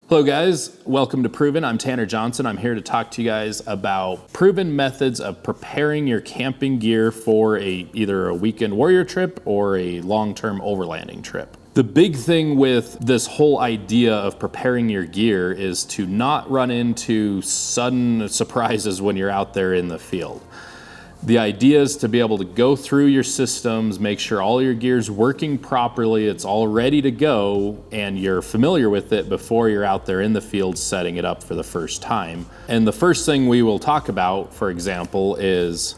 Hello guys, welcome to Proven. I'm Tanner Johnson. I'm here to talk to you guys about proven methods of preparing your camping gear for either a weekend warrior trip or a long-term overlanding trip. The big thing with this whole idea of preparing your gear is to not run into sudden surprises when you're out there in the field. The idea is to be able to go through your systems, make sure all your gear's working properly, it's all ready to go, and you're familiar with it before you're out there in the field setting it up for the first time. And the first thing we will talk about, for example, is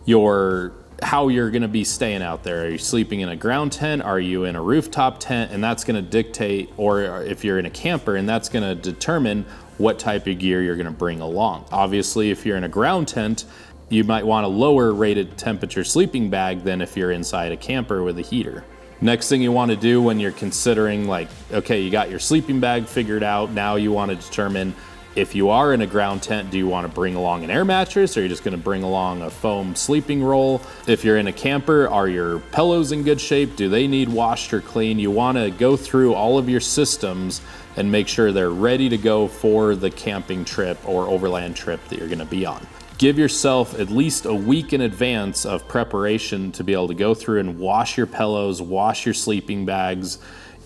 how you're gonna be staying out there. Are you sleeping in a ground tent? Are you in a rooftop tent? And that's gonna dictate, or if you're in a camper, and that's gonna determine what type of gear you're gonna bring along. Obviously, if you're in a ground tent, you might want a lower rated temperature sleeping bag than if you're inside a camper with a heater. Next thing you want to do when you're considering, like, okay, you got your sleeping bag figured out, now you want to determine if you are in a ground tent, do you want to bring along an air mattress, or are you just going to bring along a foam sleeping roll? If you're in a camper, are your pillows in good shape? Do they need washed or clean? You want to go through all of your systems and make sure they're ready to go for the camping trip or overland trip that you're going to be on. Give yourself at least a week in advance of preparation to be able to go through and wash your pillows, wash your sleeping bags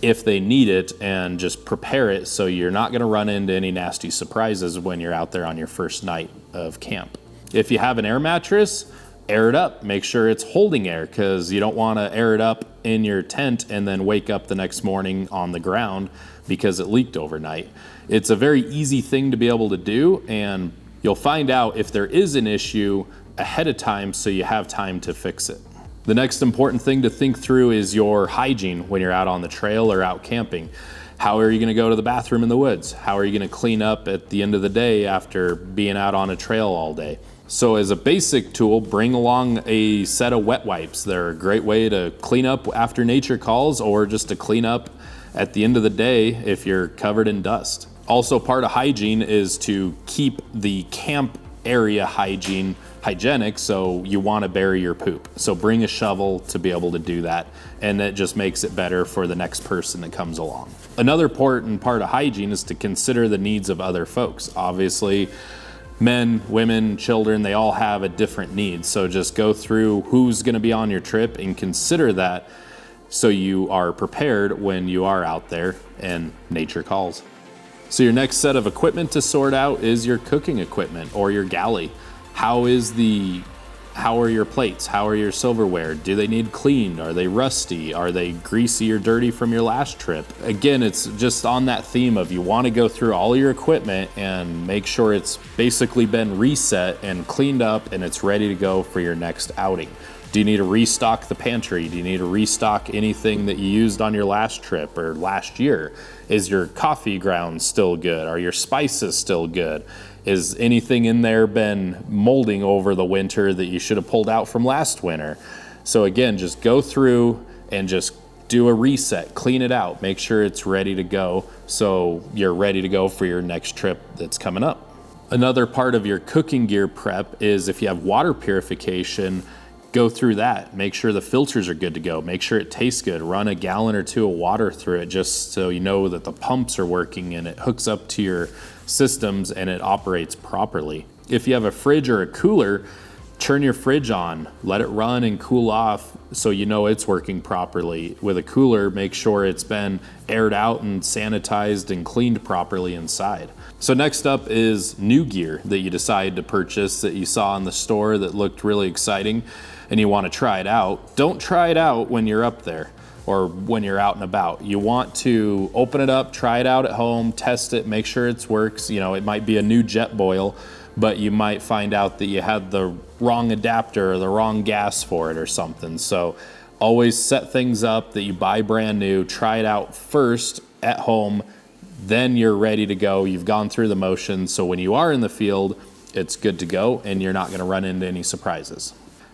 if they need it, and just prepare it so you're not going to run into any nasty surprises when you're out there on your first night of camp. If you have an air mattress, air it up. Make sure it's holding air, because you don't want to air it up in your tent and then wake up the next morning on the ground because it leaked overnight. It's a very easy thing to be able to do, and you'll find out if there is an issue ahead of time so you have time to fix it. The next important thing to think through is your hygiene when you're out on the trail or out camping. How are you going to go to the bathroom in the woods? How are you going to clean up at the end of the day after being out on a trail all day? So as a basic tool, bring along a set of wet wipes. They're a great way to clean up after nature calls, or just to clean up at the end of the day if you're covered in dust. Also, part of hygiene is to keep the camp area hygienic, so you want to bury your poop. So bring a shovel to be able to do that, and that just makes it better for the next person that comes along. Another important part of hygiene is to consider the needs of other folks. Obviously, men, women, children, they all have a different need. So just go through who's going to be on your trip and consider that so you are prepared when you are out there and nature calls. So your next set of equipment to sort out is your cooking equipment or your galley. How are your plates? How are your silverware? Do they need cleaned? Are they rusty? Are they greasy or dirty from your last trip? Again, it's just on that theme of you want to go through all your equipment and make sure it's basically been reset and cleaned up and it's ready to go for your next outing. Do you need to restock the pantry? Do you need to restock anything that you used on your last trip or last year? Is your coffee grounds still good? Are your spices still good? Is anything in there been molding over the winter that you should have pulled out from last winter? So again, just go through and just do a reset, clean it out, make sure it's ready to go so you're ready to go for your next trip that's coming up. Another part of your cooking gear prep is if you have water purification, go through that. Make sure the filters are good to go. Make sure it tastes good. Run a gallon or two of water through it just so you know that the pumps are working and it hooks up to your systems and it operates properly. If you have a fridge or a cooler, turn your fridge on, let it run and cool off so you know it's working properly. With a cooler, make sure it's been aired out and sanitized and cleaned properly inside. So next up is new gear that you decide to purchase that you saw in the store that looked really exciting and you want to try it out. Don't try it out when you're up there or when you're out and about. You want to open it up, try it out at home, test it, make sure it works. You know, it might be a new jet boil, but you might find out that you had the wrong adapter or the wrong gas for it or something. So always set things up that you buy brand new, try it out first at home, then you're ready to go. You've gone through the motions, so when you are in the field, it's good to go and you're not going to run into any surprises.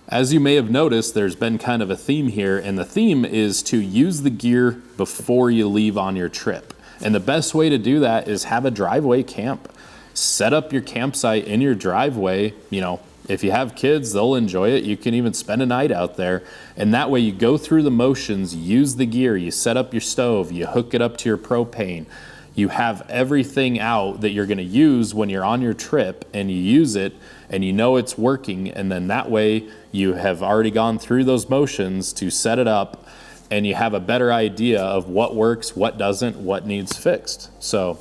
As you may have noticed, there's been kind of a theme here, and the theme is to use the gear before you leave on your trip. And the best way to do that is have a driveway camp. Set up your campsite in your driveway. You know, if you have kids, they'll enjoy it. You can even spend a night out there. And that way you go through the motions, use the gear, you set up your stove, you hook it up to your propane. you have everything out that you're going to use when you're on your trip, and you use it and you know it's working. And then that way you have already gone through those motions to set it up, and you have a better idea of what works, what doesn't, what needs fixed. So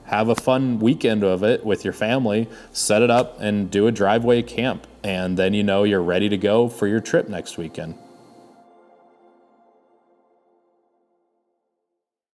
have a fun weekend of it with your family, set it up and do a driveway camp. And then you know you're ready to go for your trip next weekend.